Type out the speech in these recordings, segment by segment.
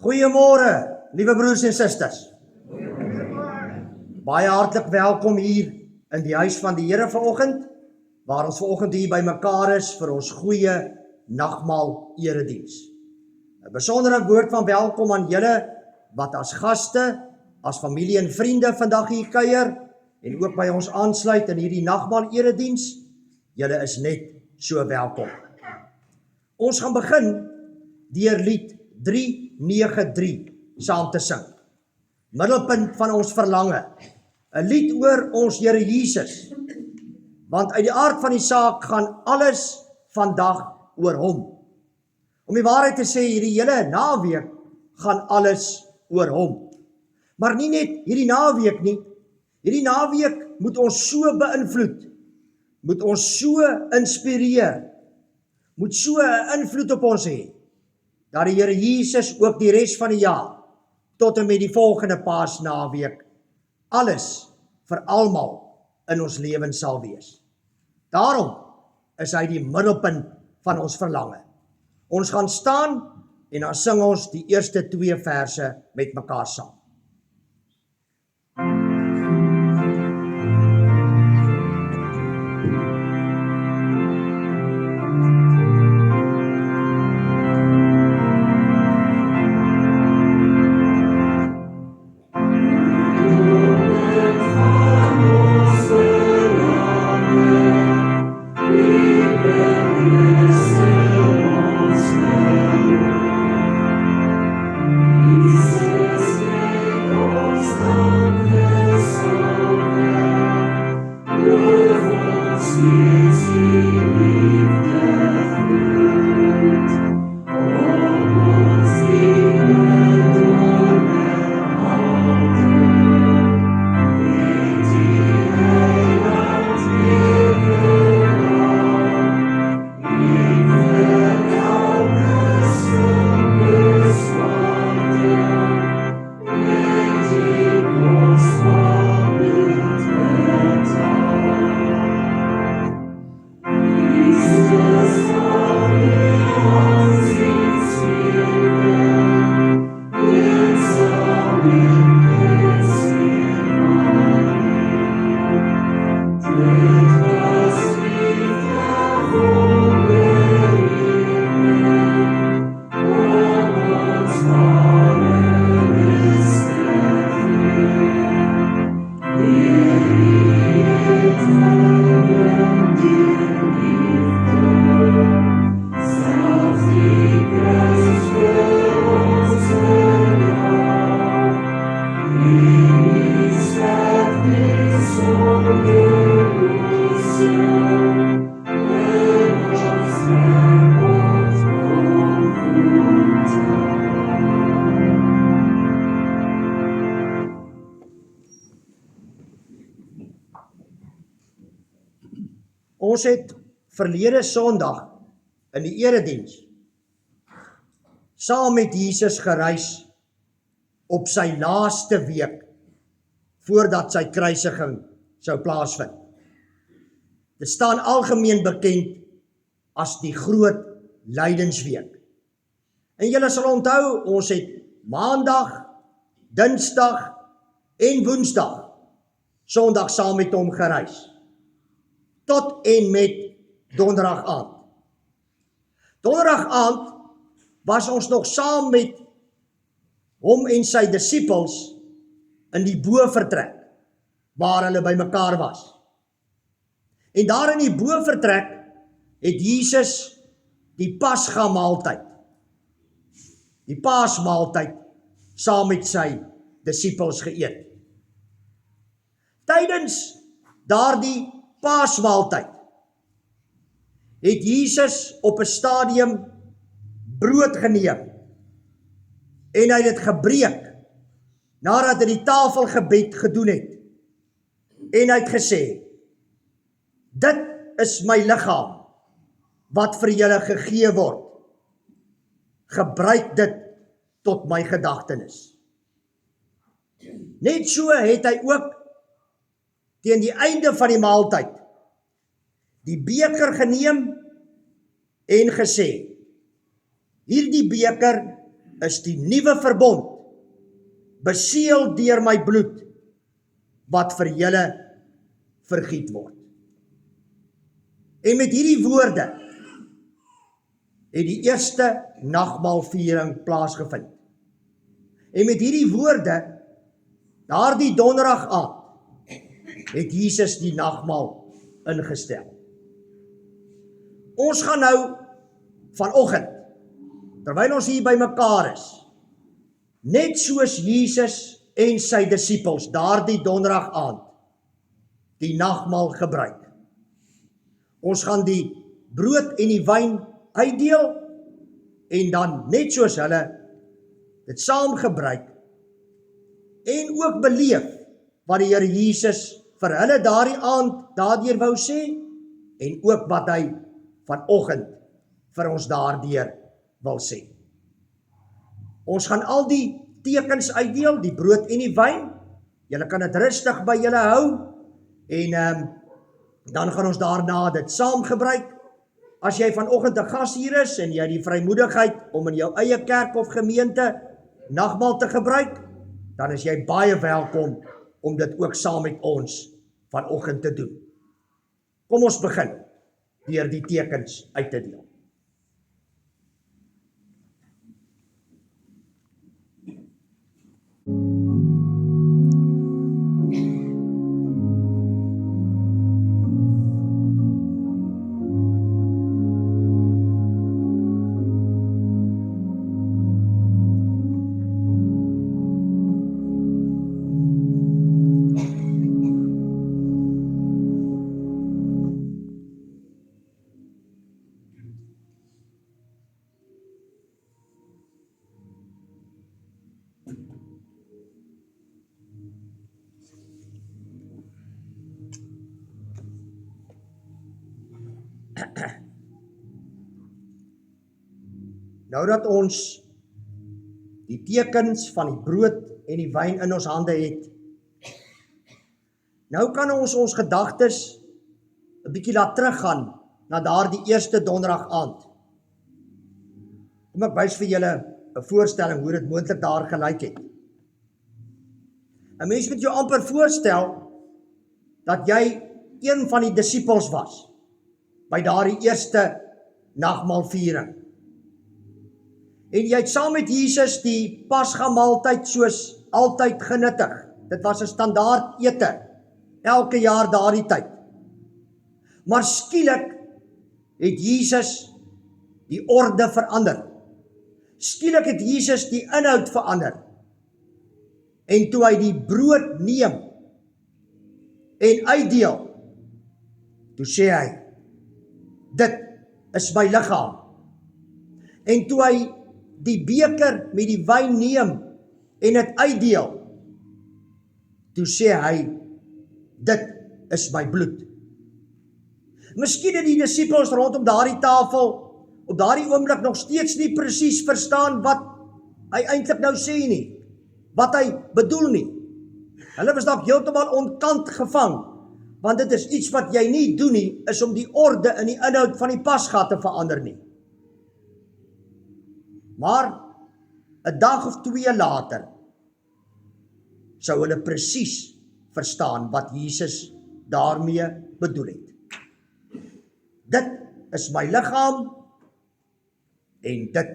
Goeiemôre, liewe broers en susters. Baie hartlik welkom hier in die huis van die Here vanoggend, waar ons vanoggend hier by mekaar is vir ons goeie nagmaal erediens. 'n Besondere woord van welkom aan julle wat as gaste, as familie en vriende vandag hier kuier en ook by ons aansluit in hierdie nagmaal erediens. Julle is net so welkom. Ons gaan begin deur lied 393 saam te sing. Middelpunt van ons verlange. 'n Lied oor ons Here Jesus. Want uit die aard van die saak gaan alles vandag oor hom. Om die waarheid te sê, hierdie hele naweek gaan alles oor hom. Maar nie net hierdie naweek nie. Hierdie naweek moet ons so beïnvloed. Moet ons so inspireer. Moet so 'n invloed op ons hê dat die Here Jesus ook die res van die jaar tot en met die volgende Paasnaweek alles vir almal in ons lewens sal wees. Daarom is hy die middelpunt van ons verlange. Ons gaan staan en dan sing ons die eerste 2 verse met mekaar saam. Ons het verlede Sondag in die erediens saam met Jesus gereis op sy laaste week voordat sy kruisiging sou plaasvind. Dit staan algemeen bekend as die groot lydensweek. En julle sal onthou, ons het Maandag, Dinsdag en Woensdag Sondag saam met hom gereis. Tot en met Donderdag aand. Donderdag aand was ons nog saam met hom en sy disippels in die bovertrek waar hulle by mekaar was. En daar in die bovertrek het Jesus die Pasga maaltyd, die Paasmaaltyd saam met sy disippels geëet. Tydens daardie Paasmaaltyd het Jesus op 'n stadium brood geneem en hy het dit gebreek, nadat hy die tafelgebed gedoen het, en hy het gesê, dit is my liggaam, wat vir julle gegee word, gebruik dit tot my gedagtenis. Net so het hy ook teen die einde van die maaltyd die beker geneem en gesê, hierdie beker is die nuwe verbond, beseël deur my bloed, wat vir julle vergiet word. En met hierdie woorde het die eerste nagmaalviering plaasgevind. En met hierdie woorde, daardie donderdag aand, het Jesus die nagmaal ingestel. Ons gaan nou vanoggend, terwyl ons hier by mekaar is, net soos Jesus en sy disippels daardie donderdag aand die nagmaal gebruik. Ons gaan die brood en die wyn uitdeel en dan net soos hulle dit saam gebruik en ook beleef wat die Here Jesus vir hulle daardie aand daardeur wou sê en ook wat hy vanoggend vir ons daardeur wil sê. Ons gaan al die tekens uitdeel, die brood en die wyn. Julle kan dit rustig by julle hou en dan gaan ons daarna dit saam gebruik. As jy vanoggend 'n gas hier is en jy die vrymoedigheid om in jou eie kerk of gemeente nagmaal te gebruik, dan is jy baie welkom om dit ook saam met ons vanoggend te doen. Kom ons begin deur die tekens uit te deel. Nou dat ons die tekens van die brood en die wyn in ons hande het, nou kan ons gedagtes 'n bietjie laat teruggaan na daardie eerste donderdag aand. Kom ek wys vir julle 'n voorstelling hoe dit moontlik daar gelyk het. 'n Mens moet jou amper voorstel dat jy een van die disippels was by daardie eerste nagmaalviering. En jy het saam met Jesus die Pasga maaltyd soos altyd genuttig. Dit was 'n standaard ete, elke jaar daardie tyd. Maar skielik het Jesus die orde verander. Skielik het Jesus die inhoud verander. En toe hy die brood neem en uitdeel, toe sê hy, dit is my liggaam. En toe hy die beker met die wyn neem en dit uitdeel, toe sê hy, dit is my bloed. Miskien het die disippels rondom daardie tafel op daardie oomblik nog steeds nie presies verstaan wat hy eintlik nou sê nie, wat hy bedoel nie. Hulle was dalk heeltemal ontkant gevang, want dit is iets wat jy nie doen nie, is om die orde in die inhoud van die Pasga te verander nie. Maar 'n dag of 2 later sou hulle presies verstaan wat Jesus daarmee bedoel het. Dit is my liggaam en dit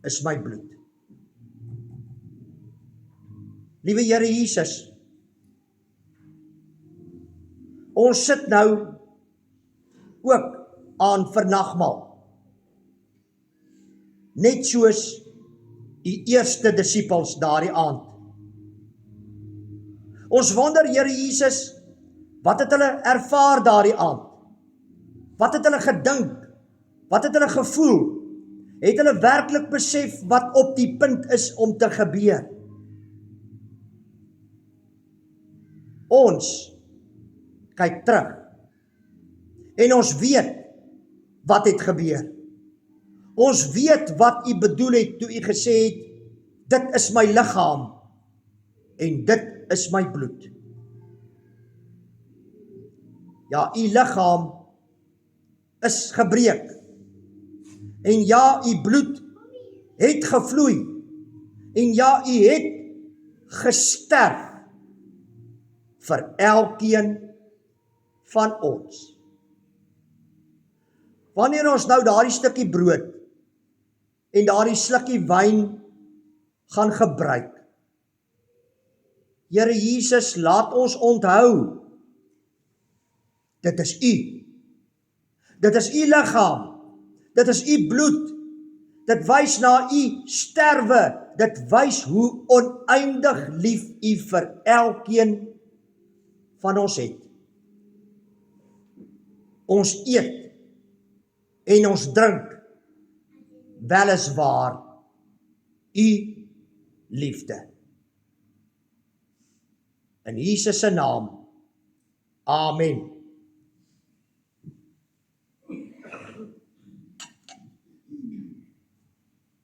is my bloed. Liewe Here Jesus, ons sit nou ook aan vir nagmaal. Net soos die eerste disippels daardie aand. Ons wonder, Here Jesus, wat het hulle ervaar daardie aand? Wat het hulle gedink? Wat het hulle gevoel? Het hulle werklik besef wat op die punt is om te gebeur? Ons kyk terug en ons weet wat het gebeur. Ons weet wat U bedoel het toe U gesê het, dit is my liggaam en dit is my bloed. Ja, U liggaam is gebreek. En ja, U bloed het gevloei. En ja, U het gesterf vir elkeen van ons. Wanneer ons nou daardie stukkie brood en daardie slukkie wyn gaan gebruik, Here Jesus, laat ons onthou, dit is U. Dit is U liggaam. Dit is U bloed. Dit wys na U sterwe. Dit wys hoe oneindig lief U vir elkeen van ons het. Ons eet en ons drink weliswaar U liefde. In Jesus se naam. Amen.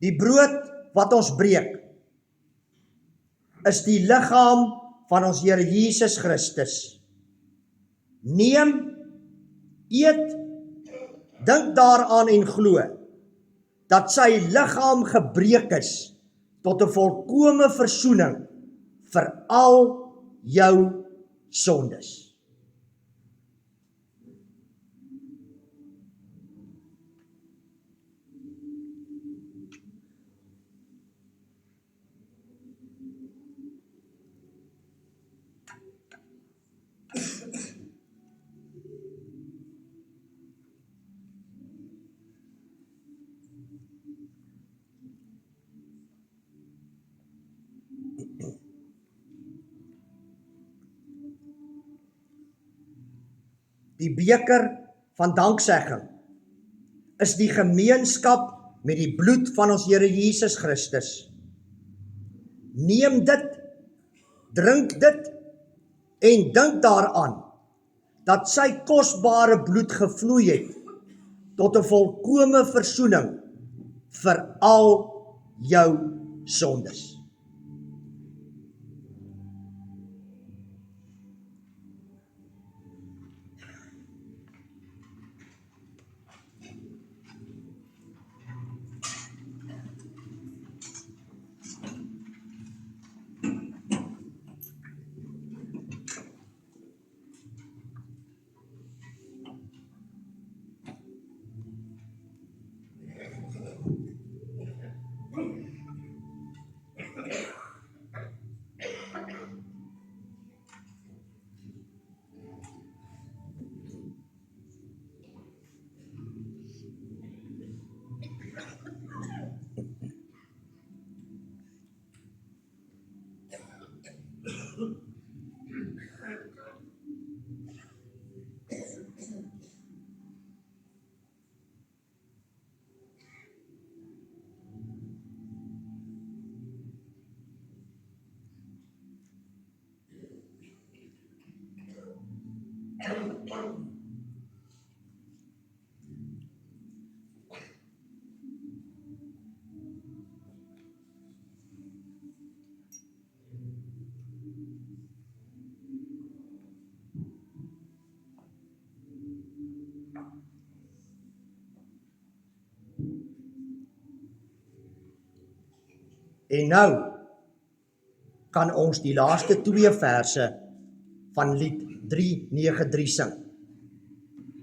Die brood wat ons breek, is die liggaam van ons Here Jesus Christus. Neem, eet, dink daaraan en glo, dat sy liggaam gebreek is, tot 'n volkome versoening vir al jou sondes. Die beker van danksegging is die gemeenskap met die bloed van ons Here Jesus Christus. Neem dit, drink dit en dink daaraan dat sy kosbare bloed gevloei het tot 'n volkome versoening vir al jou sondes. En nou kan ons die laaste 2 verse van lied 393 sing.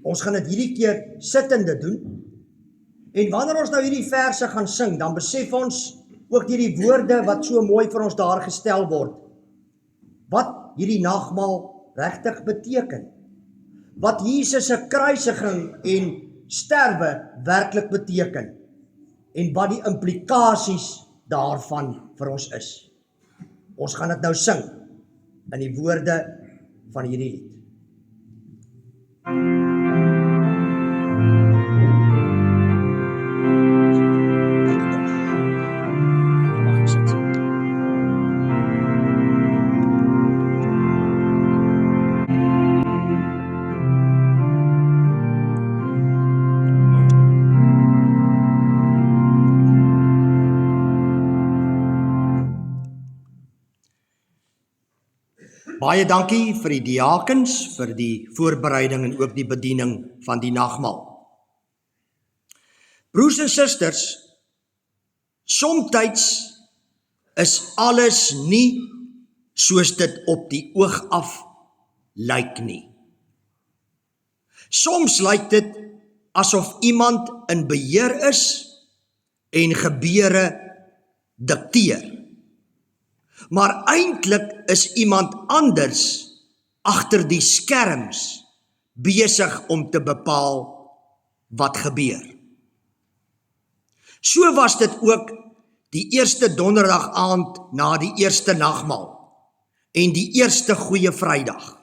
Ons gaan dit hierdie keer sittende doen. En wanneer ons nou hierdie verse gaan sing, dan besef ons ook hierdie woorde wat so mooi vir ons daar gestel word. Wat hierdie nagmaal regtig beteken. Wat Jesus se kruisiging en sterwe werklik beteken. En wat die implikasies daarvan vir ons is. Ons gaan dit nou sing in die woorde van hierdie lied. Baie dankie vir die diakens, vir die voorbereiding en ook die bediening van die nagmaal. Broers en susters, somtyds is alles nie soos dit op die oog af lyk nie. Soms lyk dit asof iemand in beheer is en gebeure dikteer. Maar eintlik is iemand anders agter die skerms besig om te bepaal wat gebeur. So was dit ook die eerste donderdag aand na die eerste nagmaal en die eerste Goeie Vrydag.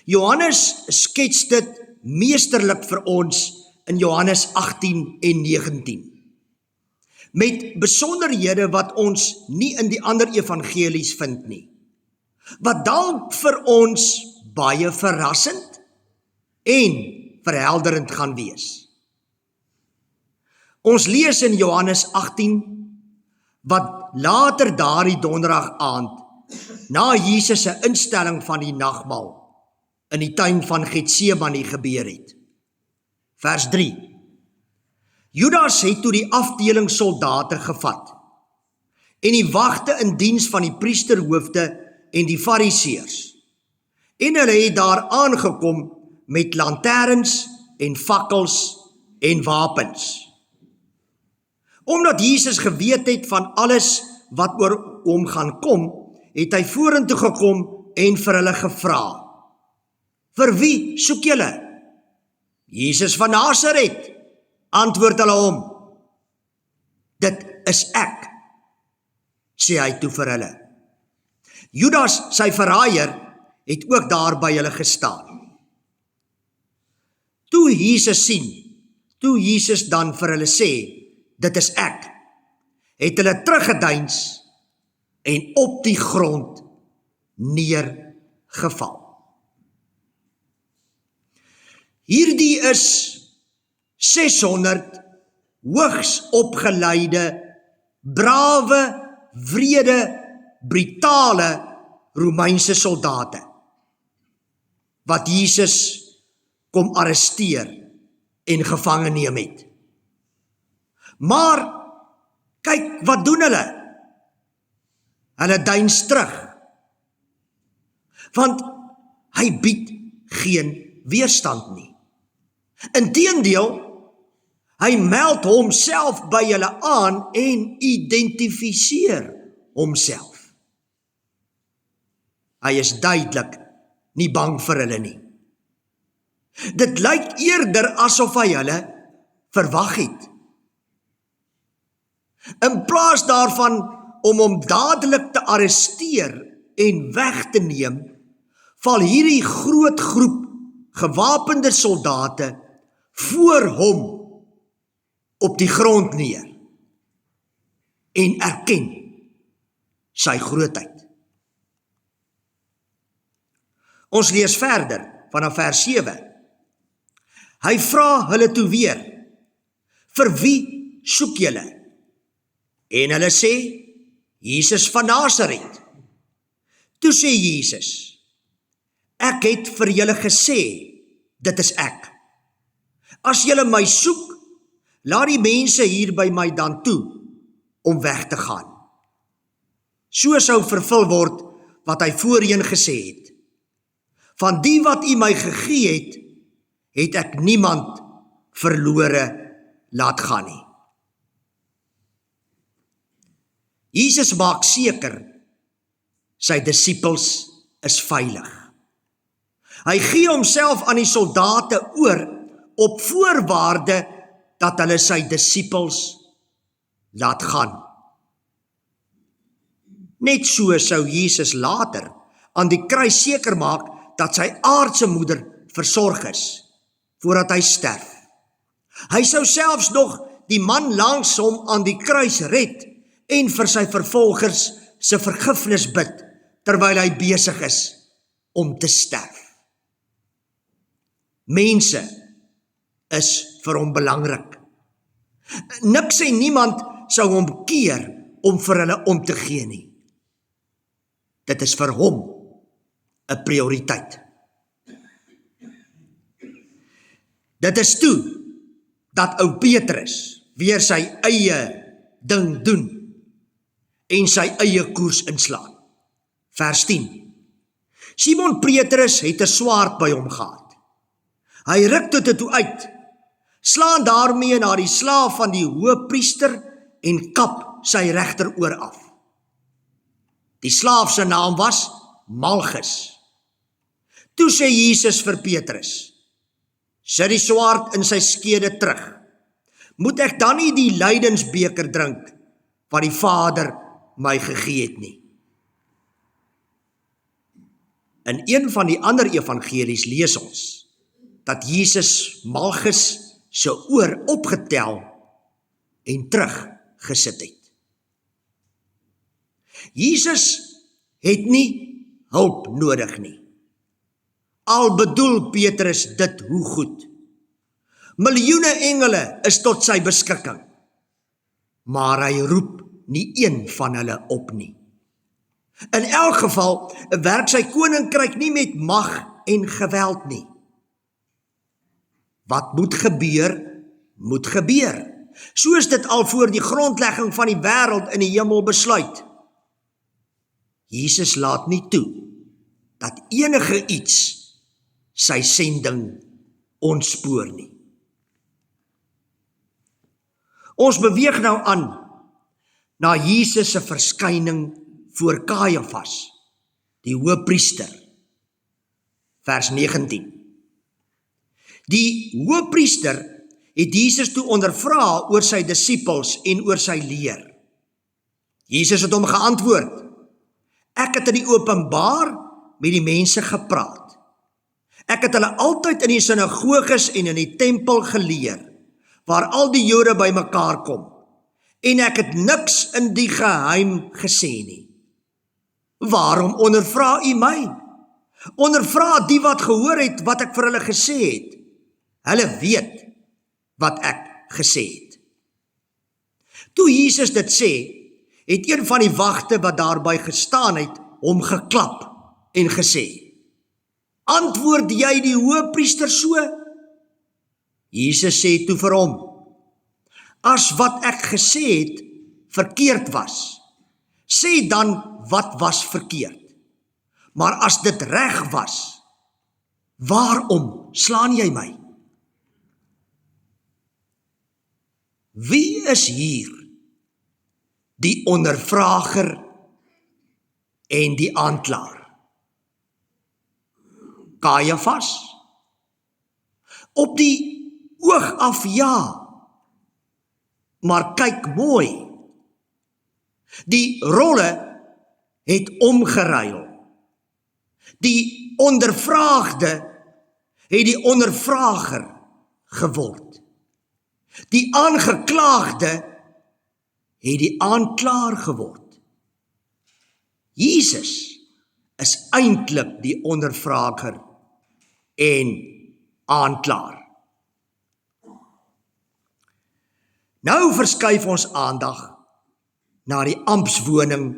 Johannes skets dit meesterlik vir ons in Johannes 18 en 19. Met besonderhede wat ons nie in die ander evangelies vind nie. Wat dalk vir ons baie verrassend en verhelderend gaan wees. Ons lees in Johannes 18, wat later daardie donderdag aand, na Jesus se instelling van die nagmaal, in die tuin van Getsemane gebeur het. Vers 3. Judas het toe die afdeling soldate gevat en die wagte in diens van die priesterhoofde en die fariseërs. En hulle het daar aangekom met lanterns en fakkels en wapens. Omdat Jesus geweet het van alles wat oor hom gaan kom, het hy vorentoe gekom en vir hulle gevra: "Vir wie soek julle?" "Jesus van Nasaret," antwoord hulle hom. "Dit is ek," sê hy toe vir hulle. Judas, sy verraaier, het ook daar by hulle gestaan. Toe Jesus dan vir hulle sê, "Dit is ek," het hulle teruggedeins en op die grond neergeval. Hierdie is 600 hoogs opgeleide, brawe, wrede, brutale Romeinse soldate, wat Jesus kom arresteer en gevange neem het. Maar, kyk, wat doen hulle? Hulle deins terug, want hy bied geen weerstand nie. Inteendeel, hy meld homself by hulle aan en identifiseer homself. Hy is duidelik nie bang vir hulle nie. Dit lyk eerder asof hy hulle verwag het. In plaas daarvan om hom dadelik te arresteer en weg te neem, val hierdie groot groep gewapende soldate voor hom op die grond neer en erken sy grootheid. Ons lees verder vanaf vers 7. Hy vra hulle toe weer: "Vir wie soek julle?" En hulle sê: "Jesus van Nasaret." Toe sê Jesus: "Ek het vir julle gesê, dit is ek. As julle my soek, laat die mense hier by my dan toe om weg te gaan." So sou vervul word wat hy voorheen gesê het: "Van die wat u my gegee het, het ek niemand verlore laat gaan nie." Jesus maak seker sy disippels is veilig. Hy gee homself aan die soldate oor op voorwaarde dat hulle sy disippels laat gaan. Net so sou Jesus later aan die kruis seker maak dat sy aardse moeder versorg is voordat hy sterf. Hy sou selfs nog die man langs hom aan die kruis red en vir sy vervolgers se vergifnis bid terwyl hy besig is om te sterf. Mense is vir hom belangrik. Niks en niemand sou hom keer om vir hulle om te gee nie. Dit is vir hom 'n prioriteit. Dit is toe dat ou Petrus weer sy eie ding doen en sy eie koers inslaan. Vers 10. Simon Petrus het 'n swaard by hom gehad. Hy ruk dit toe uit, slaan daarmee na die slaaf van die hoëpriester en kap sy regteroor af. Die slaaf se naam was Malchus. Toe sê Jesus vir Petrus, sit die swaard in sy skede terug. Moet ek dan nie die lydensbeker drink wat die Vader my gegee het nie? In een van die ander evangelies lees ons dat Jesus Malchus se oor opgetel en teruggesit het. Jesus het nie hulp nodig nie. Al bedoel Petrus dit hoe goed. Miljoene engele is tot sy beskikking, maar hy roep nie een van hulle op nie. In elk geval werk sy koninkryk nie met mag en geweld nie. Wat moet gebeur, soos dit al voor die grondlegging van die wêreld in die hemel besluit. Jesus laat nie toe dat enige iets sy sending ontspoor nie. Ons beweeg nou aan na Jesus se verskyning voor Kajafas, die hoëpriester. Vers 19. Die hoëpriester het Jesus toe ondervra oor sy disippels en oor sy leer. Jesus het hom geantwoord, ek het in die openbaar met die mense gepraat. Ek het hulle altyd in die sinagoges en in die tempel geleer, waar al die Jode bymekaar kom, en ek het niks in die geheim gesê nie. Waarom ondervra u my? Ondervra die wat gehoor het wat ek vir hulle gesê het. Hulle weet wat ek gesê het. Toe Jesus dit sê, het een van die wagte wat daarby gestaan het, hom geklap en gesê, antwoord jy die hoëpriester so? Jesus sê toe vir hom, as wat ek gesê het verkeerd was, sê dan wat was verkeerd. Maar as dit reg was, waarom slaan jy my? Wie is hier die ondervrager en die aanklaer? Kajafas? Op die oog af ja, maar kyk mooi. Die rolle het omgeruil. Die ondervraagde het die ondervrager geword. Die aangeklaagde het die aanklaer geword. Jesus is eintlik die ondervrager en aanklaer. Nou verskuif ons aandag na die amptswoning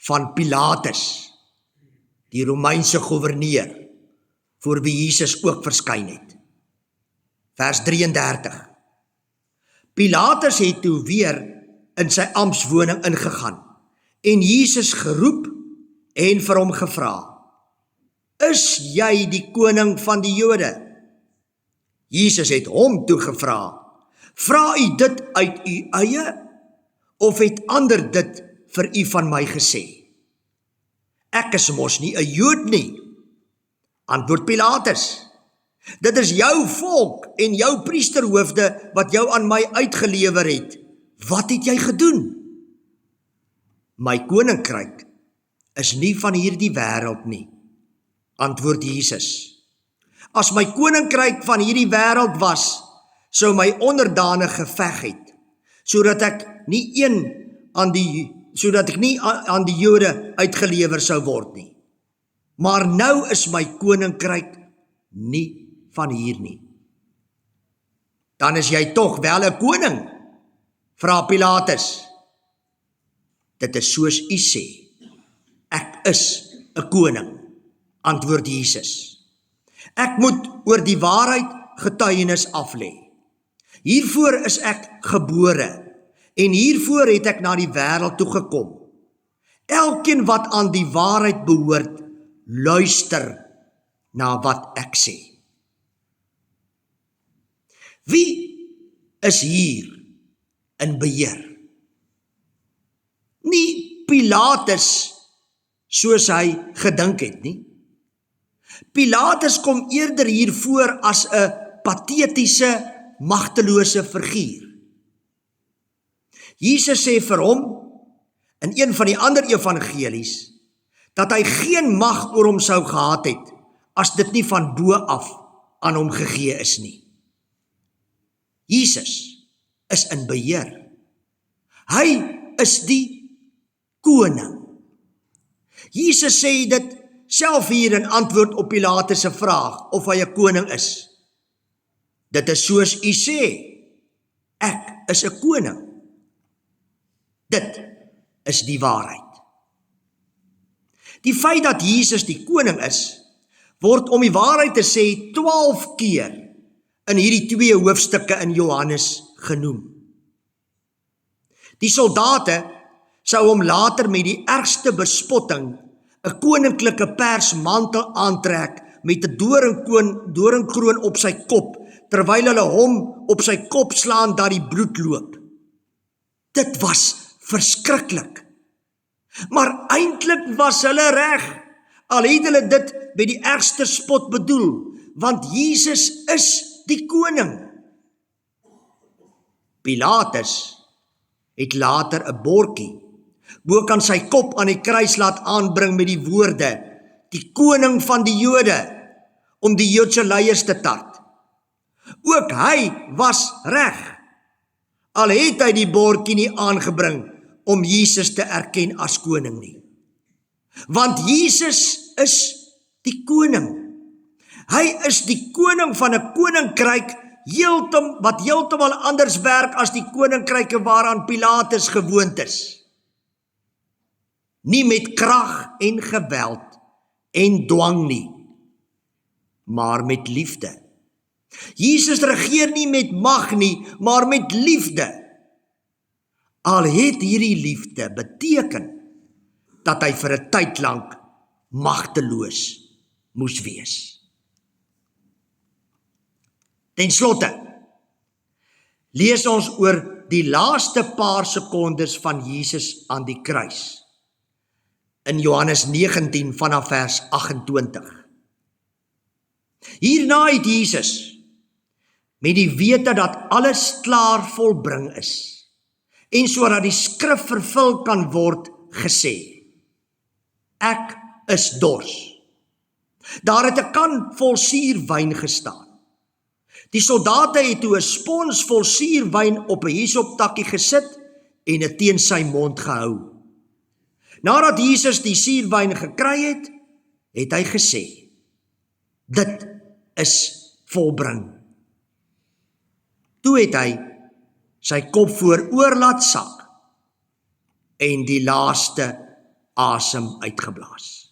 van Pilatus, die Romeinse goewerneur, voor wie Jesus ook verskyn het. Vers 33. Pilatus het toe weer in sy amptswoning ingegaan en Jesus geroep en vir hom gevra, is jy die koning van die Jode? Jesus het hom toe gevra, vra u dit uit u eie, of het ander dit vir u van my gesê? Ek is mos nie 'n Jood nie, antwoord Pilatus. Dit is jou volk en jou priesterhoofde wat jou aan my uitgelewer het. Wat het jy gedoen? My koninkryk is nie van hierdie wêreld nie, antwoord Jesus. As my koninkryk van hierdie wêreld was, sou my onderdane geveg het, sodat ek nie aan die Jode uitgelewer sou word nie. Maar nou is my koninkryk nie van hier nie. Dan is jy tog wel 'n koning, vra Pilatus. Dit is soos u sê, Ek is 'n koning, antwoord Jesus. Ek moet oor die waarheid getuienis aflê. Hiervoor is ek gebore, en hiervoor het ek na die wêreld toe gekom. Elkeen wat aan die waarheid behoort, luister na wat ek sê. Wie is hier in beheer? Nie Pilatus, soos hy gedink het nie. Pilatus kom eerder hiervoor as 'n patetiese, magtelose figuur. Jesus sê vir hom, in een van die ander evangelies, dat hy geen mag oor hom sou gehad het, as dit nie van bo af aan hom gegee is nie. Jesus is in beheer. Hy is die koning. Jesus sê dit self hier in antwoord op Pilatus se vraag of hy 'n koning is. Dit is soos u sê, ek is 'n koning. Dit is die waarheid. Die feit dat Jesus die koning is, word om die waarheid te sê 12 keer in hierdie 2 hoofstukke in Johannes genoem. Die soldate sou hom later met die ergste bespotting 'n koninklike persmantel aantrek met 'n doringkroon op sy kop, terwyl hulle hom op sy kop slaan dat die bloed loop. Dit was verskriklik. Maar eintlik was hulle reg, al het hulle dit met die ergste spot bedoel, want Jesus is die koning. Pilatus het later 'n bordjie bo kan sy kop aan die kruis laat aanbring met die woorde, die koning van die Jode, om die Joodse leiers te tart. Ook hy was reg, al het hy die bordjie nie aangebring om Jesus te erken as koning nie. Want Jesus is die koning. Hy is die koning van 'n koninkryk wat heeltemal anders werk as die koninkryke waaraan Pilatus gewoond is. Nie met krag en geweld en dwang nie, maar met liefde. Jesus regeer nie met mag nie, maar met liefde. Al het hierdie liefde beteken dat hy vir 'n tyd lank magteloos moes wees. Ten slotte, lees ons oor die laaste paar sekondes van Jesus aan die kruis, in Johannes 19 vanaf vers 28. Hierna het Jesus, met die wete dat alles klaar volbring is, en sodat die skrif vervul kan word, gesê, ek is dors. Daar het 'n kan vol suurwyn gestaan. Die soldate het toe 'n spons vol suurwyn op 'n hisoptakkie gesit en dit teen sy mond gehou. Nadat Jesus die suurwyn gekry het, het hy gesê, dit is volbring. Toe het hy sy kop vooroor laat sak en die laaste asem uitgeblaas.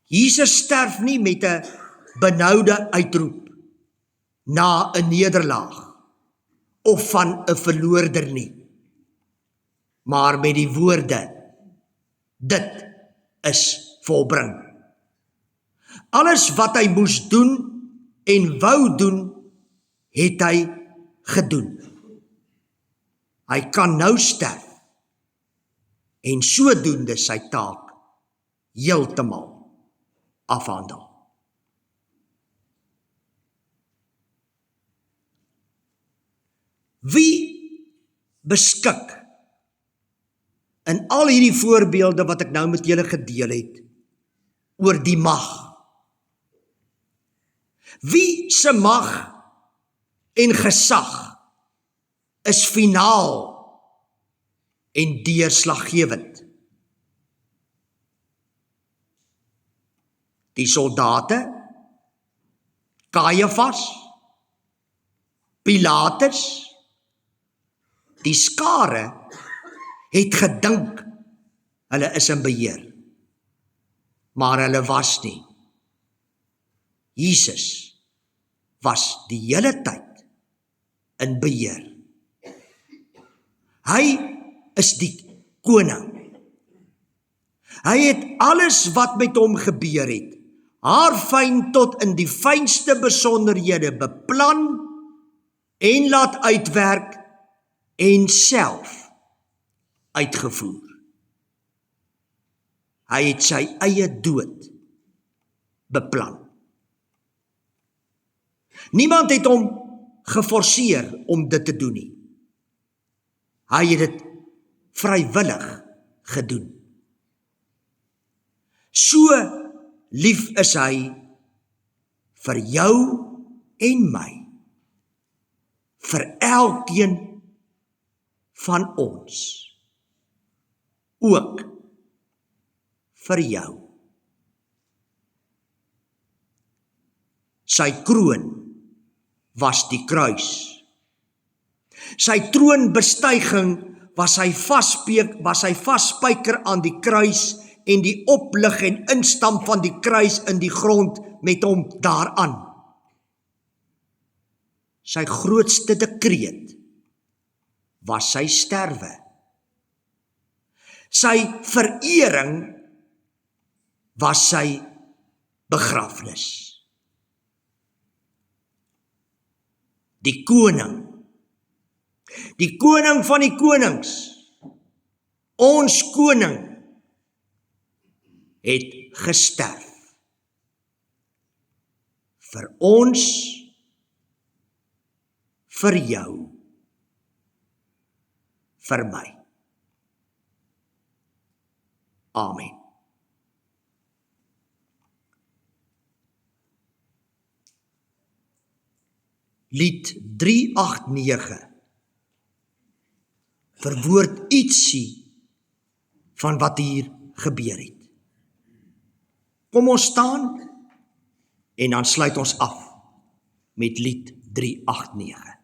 Jesus sterf nie met 'n benoude uitroep na 'n nederlaag of van 'n verloorder nie, maar met die woorde, dit is volbring. Alles wat hy moes doen en wou doen, het hy gedoen. Hy kan nou sterf en sodoende sy taak heeltemal afhandel. Wie beskik in al hierdie voorbeelde wat ek nou met julle gedeel het, oor die mag? Wie se mag en gesag is finaal en deurslaggewend? Die soldate, Kajafas, Pilatus, die skare het gedink, hulle is in beheer. Maar hulle was nie. Jesus was die hele tyd in beheer. Hy is die koning. Hy het alles wat met hom gebeur het, haarfyn tot in die fynste besonderhede beplan en laat uitwerk en self uitgevoer. Hy het sy eie dood beplan. Niemand het hom geforseer om dit te doen nie. Hy het dit vrywillig gedoen. So lief is hy vir jou en my, vir elkeen van ons, ook vir jou. Sy kroon was die kruis. Sy troonbestuiging was hy vasspyker aan die kruis en die oplig en instamp van die kruis in die grond met hom daaraan. Sy grootste dekreet was sy sterwe. Sy verering was sy begrafnis. Die koning van die konings, ons koning, het gesterf. Vir ons, vir jou, vir my. Amen. Lied 389 verwoord ietsie van wat hier gebeur het. Kom ons staan en dan sluit ons af met lied 389.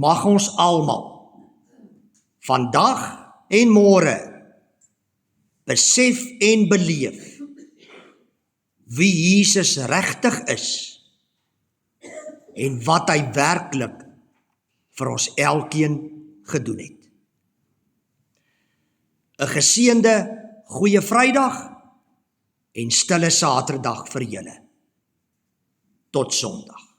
mag ons almal vandag en môre besef en beleef wie Jesus regtig is en wat hy werklik vir ons elkeen gedoen het. 'n Geseënde goeie Vrydag en stille Saterdag vir julle. Tot Sondag.